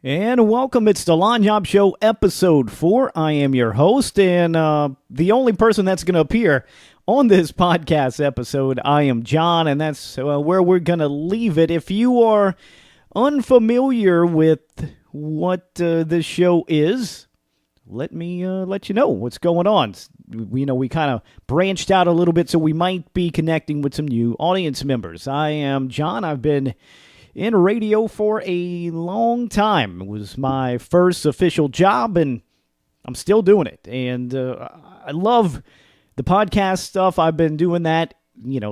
And welcome. It's the Lagniappe Show, episode 4. I am your host, and the only person that's going to appear on this podcast episode. I am John, and that's where we're going to leave it. If you are unfamiliar with what this show is, let me let you know what's going on. We kind of branched out a little bit, so we might be connecting with some new audience members. I am John. I've been in radio for a long time. It was my first official job, and I'm still doing it. And I love the podcast stuff. I've been doing that,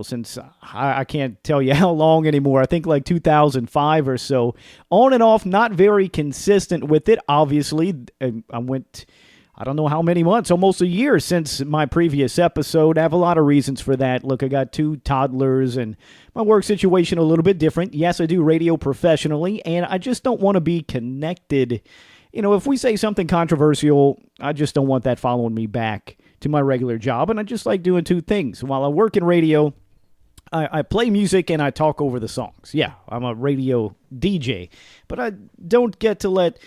since I can't tell you how long anymore. I think like 2005 or so. On and off, not very consistent with it, obviously. I went, I don't know how many months, almost a year since my previous episode. I have a lot of reasons for that. Look, I got 2 toddlers and my work situation a little bit different. Yes, I do radio professionally, and I just don't want to be connected. If we say something controversial, I just don't want that following me back to my regular job. And I just like doing 2 things. While I work in radio, I play music and I talk over the songs. Yeah, I'm a radio DJ, but I don't get to let,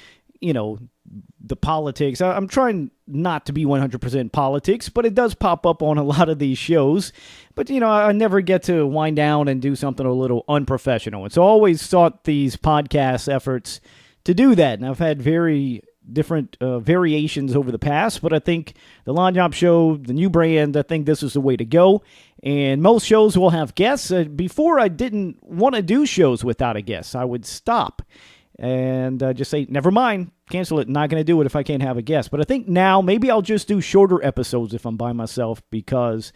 the politics. I'm trying not to be 100% politics, but it does pop up on a lot of these shows. But, I never get to wind down and do something a little unprofessional. And so I always thought these podcast efforts to do that. And I've had very different variations over the past, but I think the Lagniappe Show, the new brand, I think this is the way to go. And most shows will have guests. Before, I didn't want to do shows without a guest. I would stop and just say, never mind, cancel it. Not going to do it if I can't have a guest. But I think now maybe I'll just do shorter episodes if I'm by myself, because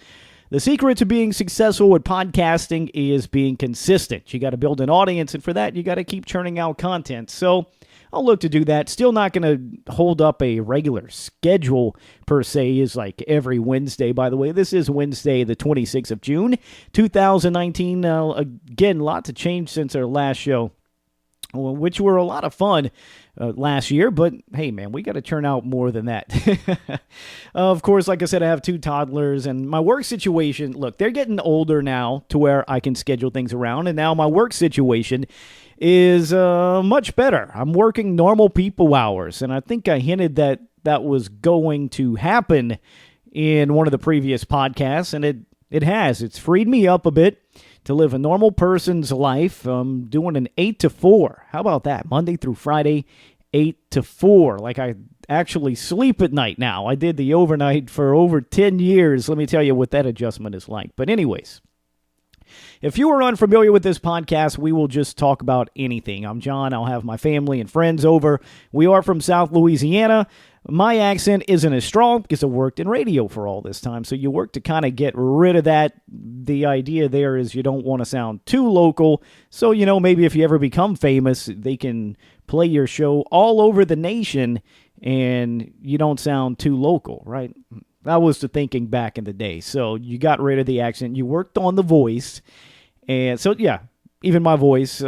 the secret to being successful with podcasting is being consistent. You got to build an audience, and for that, you got to keep churning out content. So I'll look to do that. Still not going to hold up a regular schedule per se, is like every Wednesday. By the way, this is Wednesday, the 26th of June, 2019. Again, a lot to change since our last show, which were a lot of fun last year. But hey, man, we got to churn out more than that. Of course, like I said, I have 2 toddlers, and my work situation, look, they're getting older now to where I can schedule things around. And now my work situation is much better. I'm working normal people hours, and I think I hinted that that was going to happen in one of the previous podcasts, and it has. It's freed me up a bit to live a normal person's life. I'm doing an 8 to 4. How about that? Monday through Friday, 8 to 4. Like I actually sleep at night now. I did the overnight for over 10 years. Let me tell you what that adjustment is like. But anyways, if you are unfamiliar with this podcast, we will just talk about anything. I'm John. I'll have my family and friends over. We are from South Louisiana. My accent isn't as strong because I worked in radio for all this time. So you work to kind of get rid of that. The idea there is you don't want to sound too local. So, maybe if you ever become famous, they can play your show all over the nation and you don't sound too local, right? That was the thinking back in the day. So you got rid of the accent. You worked on the voice. And so, yeah, even my voice,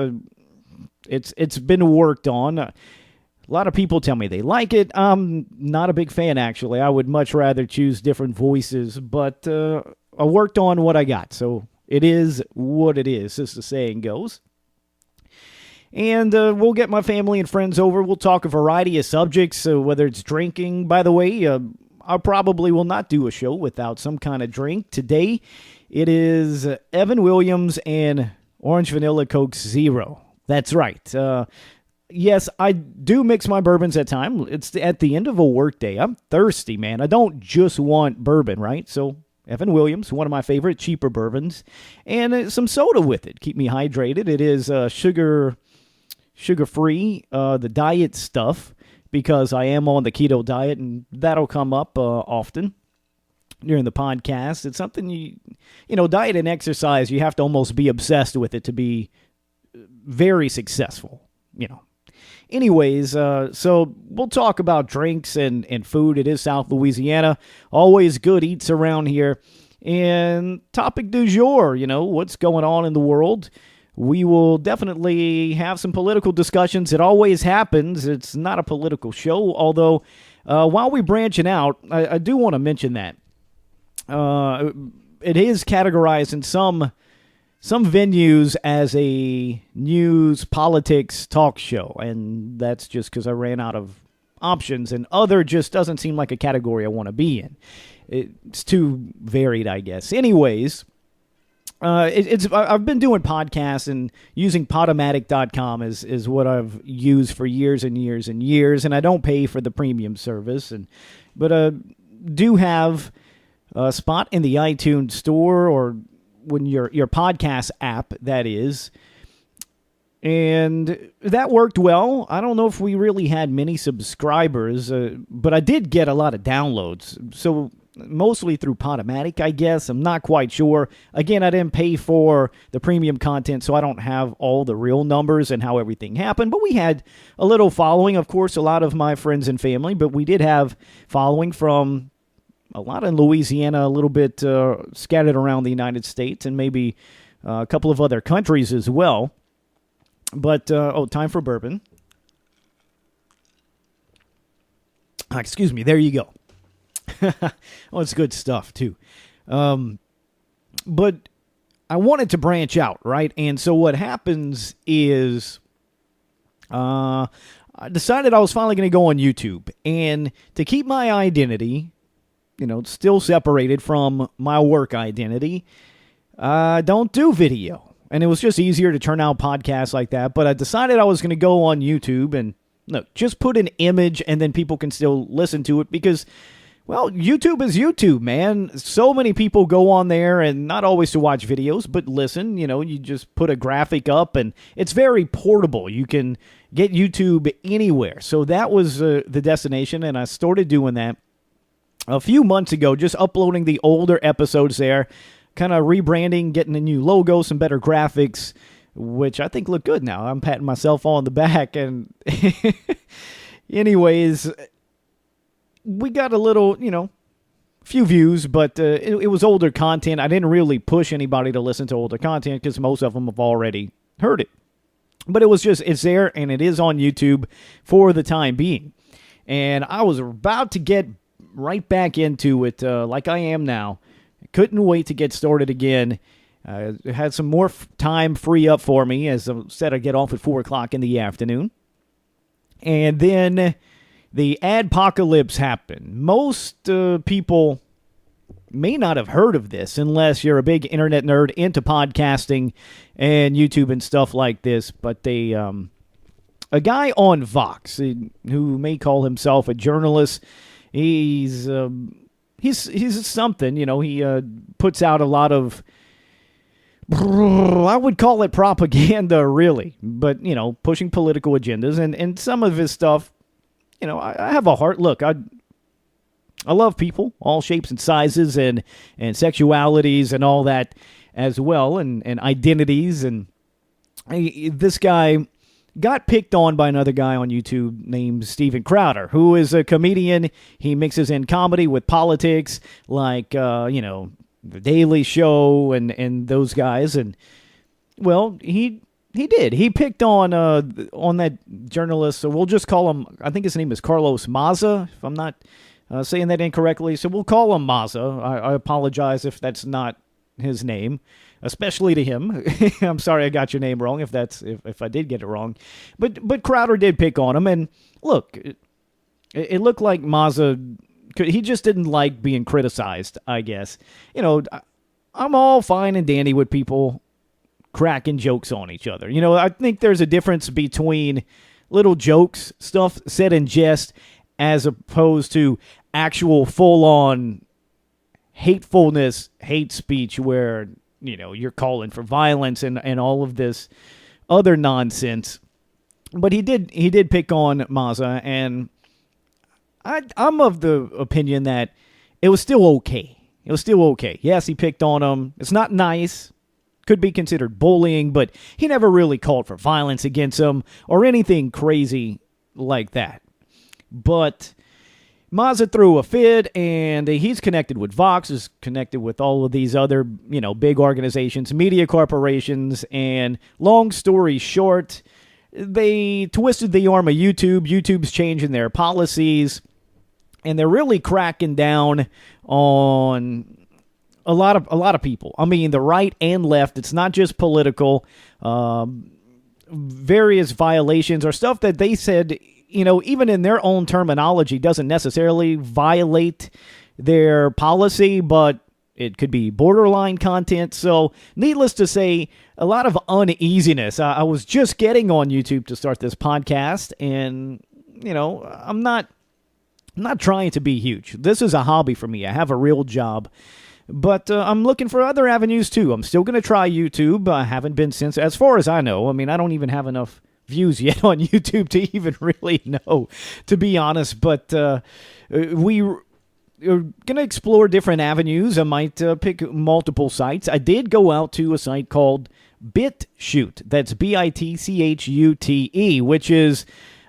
it's been worked on. A lot of people tell me they like it. I'm not a big fan, actually. I would much rather choose different voices, but I worked on what I got. So it is what it is, as the saying goes. And we'll get my family and friends over. We'll talk a variety of subjects, whether it's drinking. By the way, I probably will not do a show without some kind of drink. Today, it is Evan Williams and Orange Vanilla Coke Zero. That's right. Yes, I do mix my bourbons at times. It's at the end of a workday. I'm thirsty, man. I don't just want bourbon, right? So Evan Williams, one of my favorite cheaper bourbons, and some soda with it. Keep me hydrated. It is sugar-free, the diet stuff, because I am on the keto diet, and that'll come up often during the podcast. It's something diet and exercise, you have to almost be obsessed with it to be very successful, Anyways, so we'll talk about drinks and food. It is South Louisiana. Always good eats around here. And topic du jour, what's going on in the world. We will definitely have some political discussions. It always happens. It's not a political show, although while we're branching out, I do want to mention that. It is categorized in some some venues as a news politics talk show, and that's just because I ran out of options, and other just doesn't seem like a category I want to be in. It's too varied, I guess. Anyways, I've been doing podcasts and using Podomatic.com is what I've used for years and years and years, and I don't pay for the premium service, but do have a spot in the iTunes store, or when your podcast app, that is. And that worked well. I don't know if we really had many subscribers, but I did get a lot of downloads. So mostly through Podomatic, I guess. I'm not quite sure. Again, I didn't pay for the premium content, so I don't have all the real numbers and how everything happened. But we had a little following, of course, a lot of my friends and family. But we did have following from a lot in Louisiana, a little bit scattered around the United States, and maybe a couple of other countries as well. But, time for bourbon. Excuse me, there you go. Oh, it's good stuff, too. But I wanted to branch out, right? And so what happens is I decided I was finally going to go on YouTube. And to keep my identity, still separated from my work identity, I don't do video. And it was just easier to turn out podcasts like that. But I decided I was going to go on YouTube and just put an image, and then people can still listen to it because, well, YouTube is YouTube, man. So many people go on there, and not always to watch videos, but listen. You just put a graphic up, and it's very portable. You can get YouTube anywhere. So that was the destination, and I started doing that a few months ago, just uploading the older episodes there, kind of rebranding, getting a new logo, some better graphics, which I think look good now. I'm patting myself on the back. And anyways, we got a little, few views, but it was older content. I didn't really push anybody to listen to older content because most of them have already heard it. But it's there, and it is on YouTube for the time being. And I was about to get right back into it like I am now. Couldn't wait to get started again. Had some more time free up for me, as I said, I get off at 4 o'clock in the afternoon. And then the adpocalypse happened. Most people may not have heard of this unless you're a big internet nerd into podcasting and YouTube and stuff like this. But a guy on Vox, who may call himself a journalist, he's something, he puts out a lot of, I would call it propaganda, really, but, pushing political agendas, and some of his stuff, I have a heart. Look, I love people, all shapes and sizes, and sexualities and all that as well, and identities, and this guy got picked on by another guy on YouTube named Steven Crowder, who is a comedian. He mixes in comedy with politics, like, The Daily Show and those guys. And, well, he did. He picked on that journalist, so we'll just call him, I think his name is Carlos Maza, if I'm not saying that incorrectly. So we'll call him Maza. I apologize if that's not his name, especially to him. I'm sorry I got your name wrong if I did get it wrong. But Crowder did pick on him, and look, it looked like Maza, he just didn't like being criticized, I guess. I'm all fine and dandy with people cracking jokes on each other. I think there's a difference between little jokes, stuff said in jest, as opposed to actual full-on hatefulness, hate speech where, you're calling for violence and all of this other nonsense. But he did pick on Maza, and I'm of the opinion that it was still okay. It was still okay. Yes, he picked on him. It's not nice. Could be considered bullying, but he never really called for violence against him or anything crazy like that. But Maza threw a fit, and he's connected with Vox, is connected with all of these other, big organizations, media corporations, and long story short, they twisted the arm of YouTube. YouTube's changing their policies, and they're really cracking down on a lot of people. I mean, the right and left. It's not just political. Various violations or stuff that they said, even in their own terminology, doesn't necessarily violate their policy, but it could be borderline content. So, needless to say, a lot of uneasiness. I was just getting on YouTube to start this podcast, and I'm not trying to be huge. This is a hobby for me. I have a real job. But I'm looking for other avenues, too. I'm still going to try YouTube. I haven't been since, as far as I know. I mean, I don't even have enough views yet on YouTube to even really know, to be honest. But we're going to explore different avenues. I might pick multiple sites. I did go out to a site called BitChute. That's BITCHUTE, which is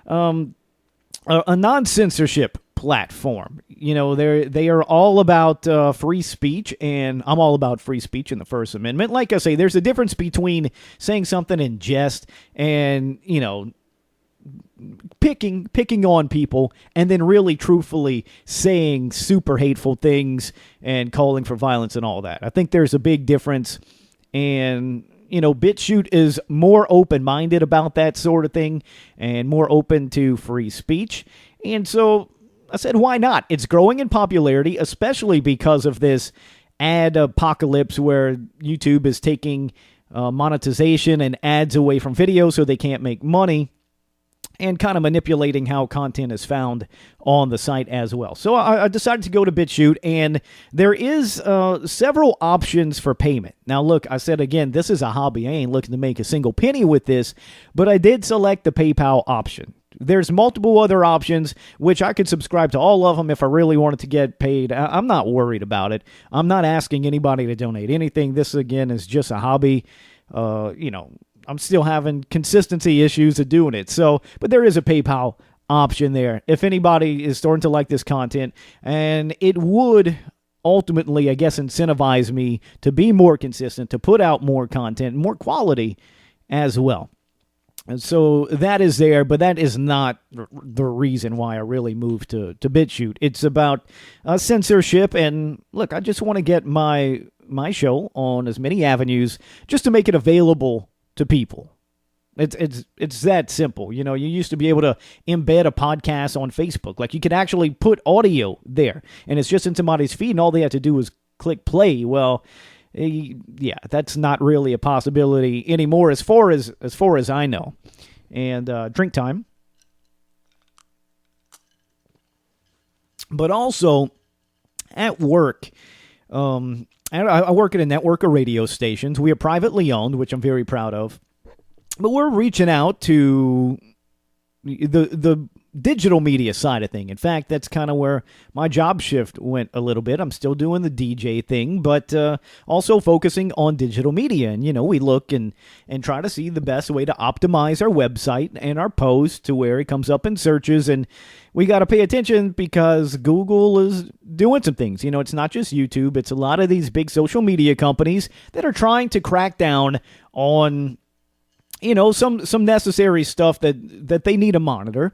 a non-censorship platform. They are all about free speech, and I'm all about free speech in the First Amendment. Like I say, there's a difference between saying something in jest and, picking on people, and then really truthfully saying super hateful things and calling for violence and all that. I think there's a big difference, and BitChute is more open-minded about that sort of thing and more open to free speech. And so I said, why not? It's growing in popularity, especially because of this ad apocalypse where YouTube is taking monetization and ads away from videos so they can't make money, and kind of manipulating how content is found on the site as well. So I decided to go to BitChute, and there is several options for payment. Now, look, I said again, this is a hobby. I ain't looking to make a single penny with this, but I did select the PayPal option. There's multiple other options, which I could subscribe to all of them if I really wanted to get paid. I'm not worried about it. I'm not asking anybody to donate anything. This, again, is just a hobby. I'm still having consistency issues of doing it. So, but there is a PayPal option there if anybody is starting to like this content, and it would ultimately, I guess, incentivize me to be more consistent, to put out more content, more quality as well. And so that is there, but that is not the reason why I really moved to BitChute. It's about censorship, and look, I just want to get my show on as many avenues just to make it available to people. It's that simple. You used to be able to embed a podcast on Facebook. Like, you could actually put audio there, and it's just in somebody's feed, and all they have to do is click play. Well, yeah, that's not really a possibility anymore as far as I know. And drink time. But also at work, I work at a network of radio stations. We are privately owned, which I'm very proud of. But we're reaching out to the digital media side of thing. In fact, that's kind of where my job shift went a little bit. I'm still doing the DJ thing, but also focusing on digital media. And, we look and try to see the best way to optimize our website and our post to where it comes up in searches. And we got to pay attention because Google is doing some things. It's not just YouTube. It's a lot of these big social media companies that are trying to crack down on some necessary stuff that they need to monitor.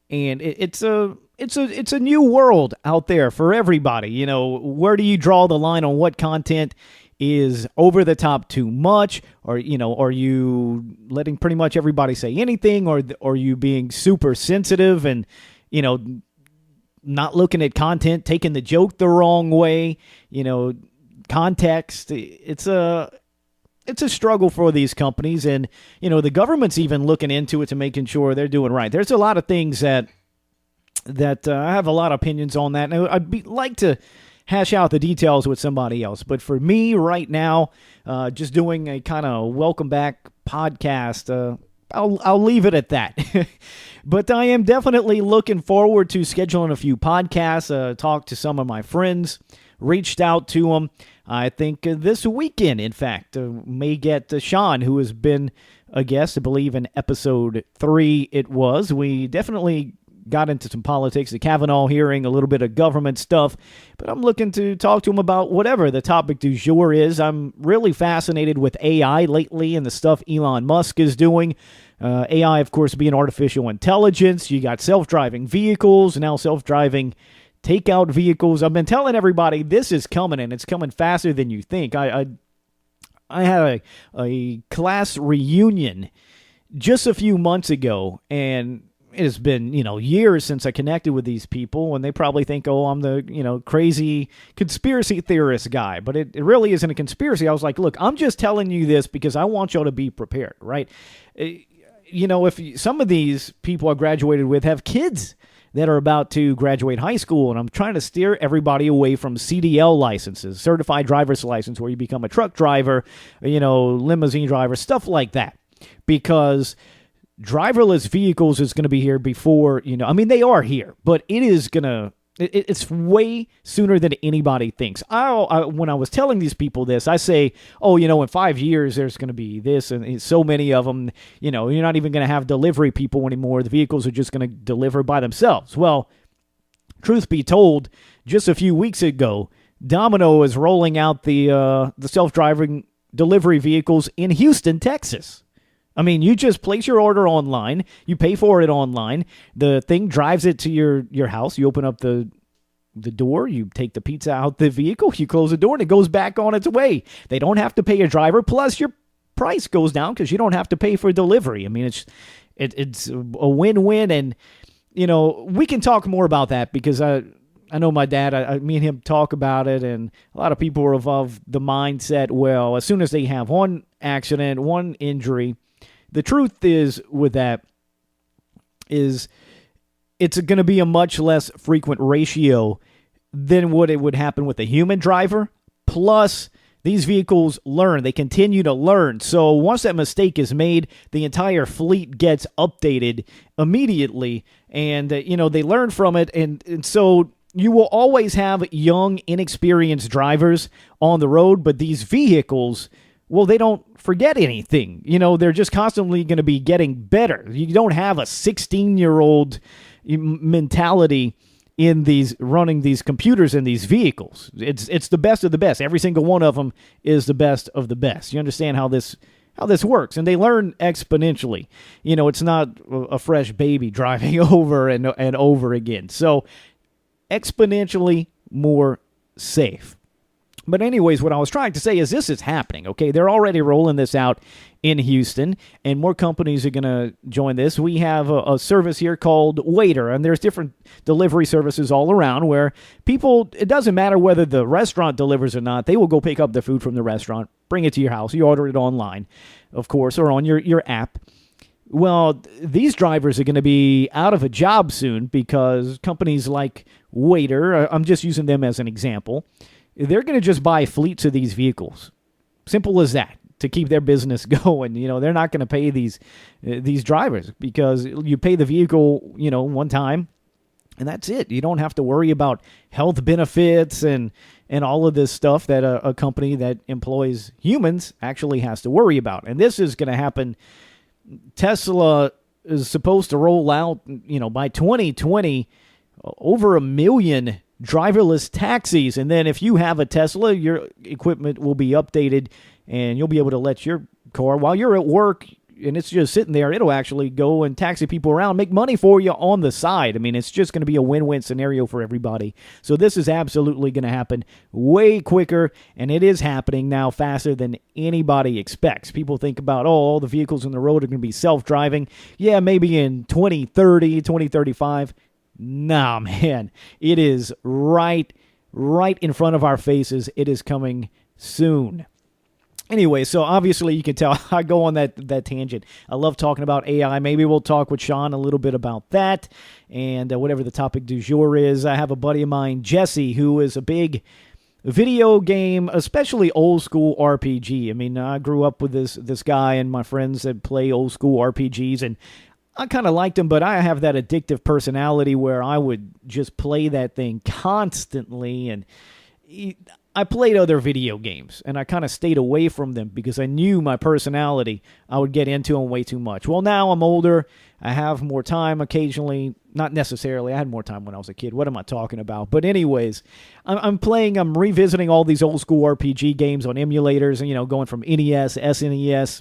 And it's a new world out there for everybody. Where do you draw the line on what content is over the top too much? Or, are you letting pretty much everybody say anything? Or are you being super sensitive and, not looking at content, taking the joke the wrong way? Context. It's a struggle for these companies, and the government's even looking into it to making sure they're doing right. There's a lot of things that I have a lot of opinions on that, and I'd like to hash out the details with somebody else. But for me right now, just doing a kind of welcome back podcast, I'll leave it at that. But I am definitely looking forward to scheduling a few podcasts, talk to some of my friends, reached out to them. I think this weekend, in fact, may get Sean, who has been a guest, I believe, in episode 3 it was. We definitely got into some politics, the Kavanaugh hearing, a little bit of government stuff, but I'm looking to talk to him about whatever the topic du jour is. I'm really fascinated with AI lately and the stuff Elon Musk is doing. AI, of course, being artificial intelligence. You got self-driving vehicles, now self-driving takeout vehicles. I've been telling everybody this is coming, and it's coming faster than you think. I had a class reunion just a few months ago, and it has been, years since I connected with these people, and they probably think, oh, I'm the, crazy conspiracy theorist guy. But it really isn't a conspiracy. I was like, look, I'm just telling you this because I want y'all to be prepared, right? If some of these people I graduated with have kids that are about to graduate high school, and I'm trying to steer everybody away from CDL licenses, certified driver's license, where you become a truck driver, limousine driver, stuff like that, because driverless vehicles is going to be here before, they are here, but it is going to, it's way sooner than anybody thinks. When I was telling these people this, I say, in 5 years, there's going to be this, and so many of them, you're not even going to have delivery people anymore. The vehicles are just going to deliver by themselves. Well, truth be told, just a few weeks ago, Domino is rolling out the self-driving delivery vehicles in Houston, Texas. I mean, you just place your order online, you pay for it online, the thing drives it to your house, you open up the door, you take the pizza out the vehicle, you close the door, and it goes back on its way. They don't have to pay a driver, plus your price goes down because you don't have to pay for delivery. I mean, it's a win-win, and, we can talk more about that because I know my dad, me and him talk about it, and a lot of people are of the mindset, well, as soon as they have one accident, one injury, the truth is with that is it's going to be a much less frequent ratio than what it would happen with a human driver. Plus, these vehicles learn. They continue to learn. So once that mistake is made, the entire fleet gets updated immediately. And, they learn from it. And so you will always have young, inexperienced drivers on the road. But these vehicles, well, they don't forget anything. They're just constantly going to be getting better. You don't have a 16-year-old mentality in running these computers in these vehicles. It's the best of the best. Every single one of them is the best of the best. You understand how this works, and they learn exponentially. It's not a fresh baby driving over and over again. So exponentially more safe. But anyways, what I was trying to say is this is happening, okay? They're already rolling this out in Houston, and more companies are going to join this. We have a service here called Waiter, and there's different delivery services all around where people, it doesn't matter whether the restaurant delivers or not, they will go pick up the food from the restaurant, bring it to your house. You order it online, of course, or on your app. Well, these drivers are going to be out of a job soon because companies like Waiter, I'm just using them as an example, they're going to just buy fleets of these vehicles. Simple as that, to keep their business going. They're not going to pay these drivers because you pay the vehicle, one time, and that's it. You don't have to worry about health benefits and all of this stuff that a company that employs humans actually has to worry about. And this is going to happen. Tesla is supposed to roll out, by 2020, over 1 million driverless taxis. And then if you have a Tesla, your equipment will be updated and you'll be able to let your car, while you're at work and it's just sitting there, it'll actually go and taxi people around, make money for you on the side. I mean, it's just going to be a win-win scenario for everybody. So this is absolutely going to happen way quicker, and it is happening now faster than anybody expects. People think about, all the vehicles on the road are going to be self-driving. Yeah, maybe in 2030, 2035. Nah, man, it is right in front of our faces. It is coming soon. Anyway, so obviously you can tell I go on that tangent. I love talking about AI. Maybe we'll talk with Sean a little bit about that and whatever the topic du jour is. I have a buddy of mine, Jesse, who is a big video game, especially old school RPG. I mean, I grew up with this guy and my friends that play old school RPGs, and I kind of liked him, but I have that addictive personality where I would just play that thing constantly, and I played other video games, and I kind of stayed away from them because I knew my personality, I would get into them way too much. Well, now I'm older, I have more time occasionally, not necessarily, I had more time when I was a kid, what am I talking about? But anyways, I'm revisiting all these old school RPG games on emulators, and going from NES, SNES,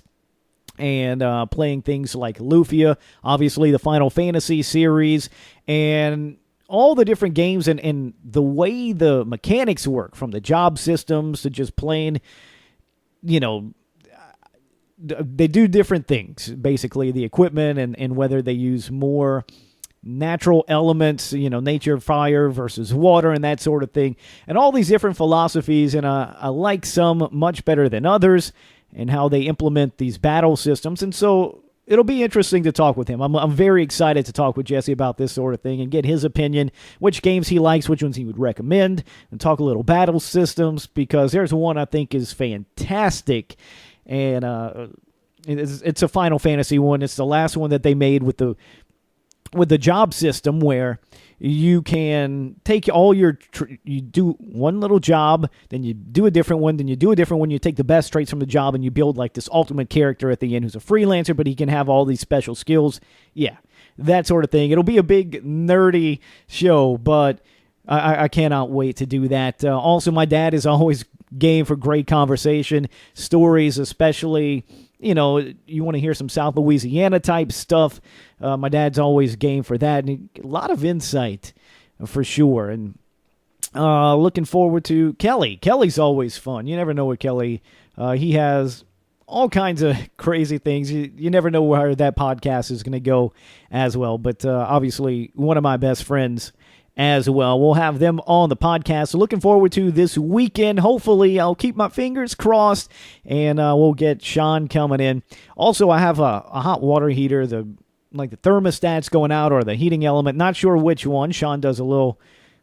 and playing things like Lufia, obviously the Final Fantasy series, and all the different games and the way the mechanics work, from the job systems to just plain, you know, they do different things, basically, the equipment and whether they use more natural elements, nature, fire versus water and that sort of thing, and all these different philosophies. And I like some much better than others, and how they implement these battle systems. And so it'll be interesting to talk with him. I'm very excited to talk with Jesse about this sort of thing and get his opinion, which games he likes, which ones he would recommend, and talk a little battle systems, because there's one I think is fantastic, and it's a Final Fantasy one. It's the last one that they made with the job system, where you can take all you do one little job, then you do a different one, then you do a different one, you take the best traits from the job, and you build like this ultimate character at the end who's a freelancer, but he can have all these special skills. Yeah, that sort of thing. It'll be a big nerdy show, but I cannot wait to do that. Also, my dad is always game for great conversation, stories, especially. You want to hear some South Louisiana type stuff. My dad's always game for that, and a lot of insight for sure. And looking forward to Kelly. Kelly's always fun. You never know with Kelly. He has all kinds of crazy things. You never know where that podcast is going to go as well. But obviously, one of my best friends as well. We'll have them on the podcast. So looking forward to this weekend. Hopefully, I'll keep my fingers crossed, and we'll get Sean coming in. Also, I have a hot water heater. The thermostat's going out, or the heating element. Not sure which one. Sean does a little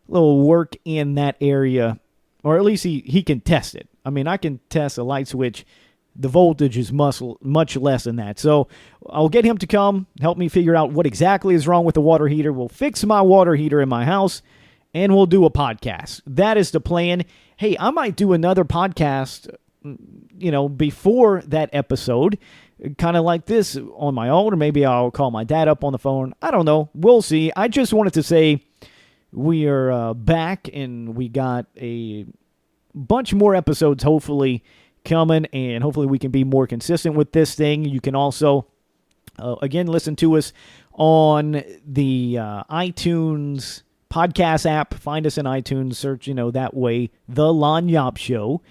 work in that area, or at least he can test it. I mean, I can test a light switch. The voltage is much less than that. So I'll get him to come, help me figure out what exactly is wrong with the water heater. We'll fix my water heater in my house, and we'll do a podcast. That is the plan. Hey, I might do another podcast, before that episode, kind of like this on my own, or maybe I'll call my dad up on the phone. I don't know. We'll see. I just wanted to say we are back, and we got a bunch more episodes, hopefully, coming, and hopefully we can be more consistent with this thing. You can also, again, listen to us on the iTunes podcast app. Find us in iTunes, search, that way, The Lagniappe Show.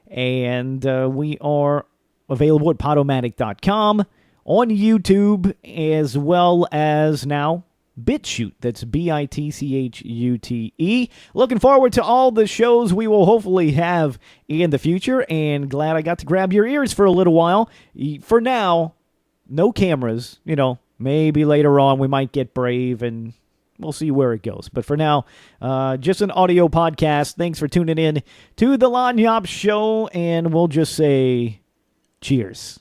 And we are available at Podomatic.com, on YouTube, as well as now BitChute. That's BITCHUTE. Looking forward to all the shows we will hopefully have in the future, and glad I got to grab your ears for a little while. For now, no cameras. Maybe later on we might get brave, and we'll see where it goes. But for now, just an audio podcast. Thanks for tuning in to the Lagniappe Show, and we'll just say cheers.